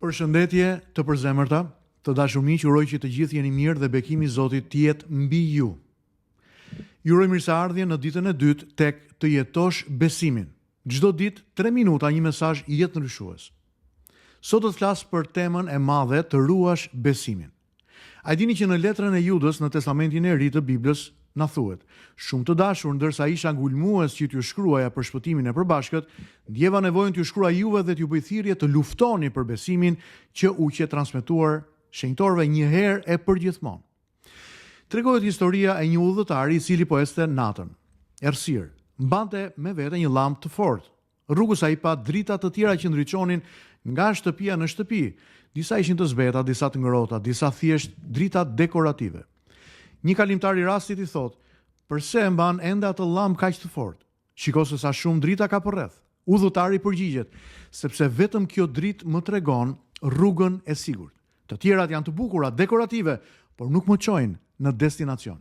Përshëndetje të përzemërta, të dashur miq, uroj që të gjithë jeni mirë dhe bekimi i Zotit të jetë mbi ju. Ju uroj mirëseardhje në ditën e dytë tek Të jetosh besimin. Çdo ditë 3 minuta një mesazh jetëndryshues. Sot do të flas për temën e madhe të ruash besimin. A dini që në letrën e Judës në Testamentin e Ri të Biblës na thuhet: shumë të dashur, ndërsa isha ngulmues që t'ju shkruaja për shpëtimin e përbashkët, ndjeva nevojën t'ju shkruaj juve dhe t'ju bëj thirrje të luftoni për besimin që u që transmetuar shenjtorëve një herë e përgjithmonë. Tregohet historia e një udhëtari i cili po ecte natën. Errësirë, mbante me vete një llamp të fortë. Rrugës ai pa drita të tjera që ndriçonin nga shtëpia në shtëpi. Disa ishin të zbeta, disa të ngrohta, disa thjesht drita dekorative. Një kalimtar i rastit i thot: "Përse e mban ende atë llamp kaq të fortë? Shiko se sa shumë drita ka përreth." Udhëtari përgjigjet: "Sepse vetëm kjo dritë më tregon rrugën e sigurt. Të tjerat janë të bukura, dekorative, por nuk më çojnë në destinacion."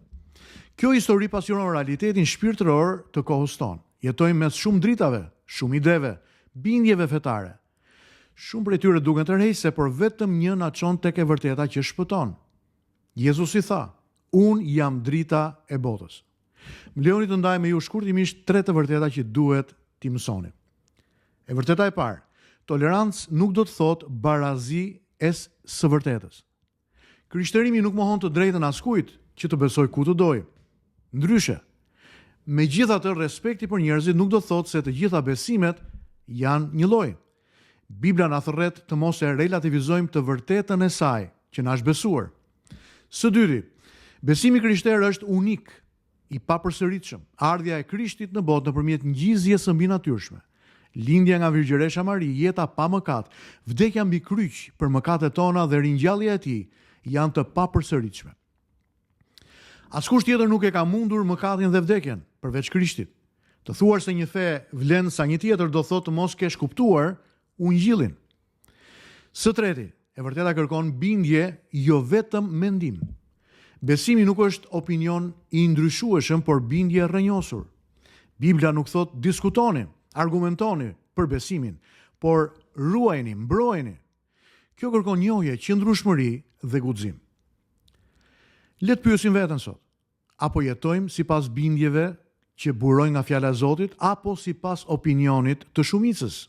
Kjo histori pasionon realitetin shpirtëror të kohës tonë. Jetojmë mes shumë dritave, shumë ideve, bindjeve fetare. Shumë prej tyre duken të rrejse, por vetëm një na çon tek e vërteta që shpëton. Jezusi tha: "Unë jam drita e botës." Më lejoni të ndaj me ju shkurtimisht 3 të vërteta që duhet t'i mësoni. E vërteta e parë: tolerancë nuk do të thotë barazi së vërtetës. Krishterimi nuk mohon të drejtën askujt që të besoj ku të dojë. Ndryshe, megjithatë, respekti për njerëzit nuk do të thotë se të gjitha besimet janë një lloj. Bibla na thërret të mos e relativizojmë të vërtetën e saj që na është besuar. Së dyti, besimi krishter është unik, i papërsëritshëm. Ardhja e Krishtit në botë nëpërmjet ngjizjes së mbinatyrshme. Lindja nga Virgjëresha Mari, jeta pa mëkat, vdekja mbi kryq për mëkatet tona dhe ringjallja e tij janë të papërsëritshme. Askush tjetër nuk e ka mundur mëkatin dhe vdekjen përveç Krishtit. Të thuar se një fe vlen sa një tjetër do thotë të mos kesh kuptuar Ungjillin. Së treti, e vërteta kërkon bindje, jo vetëm mendim. Besimi nuk është opinion i ndryshueshëm, por bindje rrënjosur. Bibla nuk thot diskutoni, argumentoni për besimin, por ruajeni, mbrojeni. Kjo kërkon njohje, qëndrueshmëri dhe guxim. Le të pyesim veten sot: apo jetojmë sipas bindjeve që burojnë nga fjala e Zotit, apo sipas opinionit të shumicës?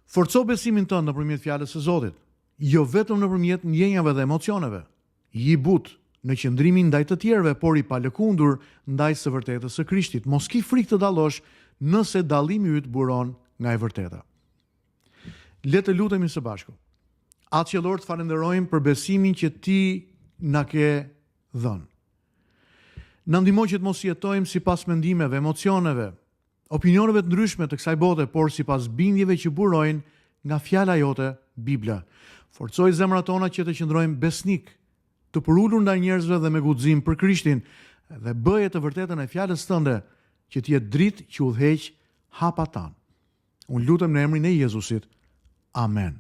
Forco besimin tënd nëpërmjet fjalës së Zotit, jo vetëm nëpërmjet ndjenjave dhe emocioneve. I but në qëndrimin ndaj të tjerëve, por i palëkundur ndaj së vërtetës së Krishtit. Mos ki frikë të dallosh nëse dallimi yt buron nga e vërteta. Le të lutemi së bashku. Atë qellor të falenderojmë për besimin që ti na ke dhënë. Na ndihmo që të mos jetojmë sipas mendimeve, emocioneve, opinioneve të ndryshme të kësaj bote, por sipas bindjeve që burojnë nga fjala jote, Bibla. Forcoj zemrat tona që të qëndrojmë besnik, të përulur ndaj njerëzve dhe me guxim për Krishtin, dhe bëje të vërtetën e fjalës tënde që të jetë dritë që udhëheq hapat tan. Unë lutem në emrin e Jezusit. Amen.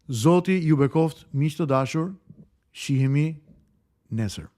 Zoti ju bekoft, miq të dashur, shihemi nesër.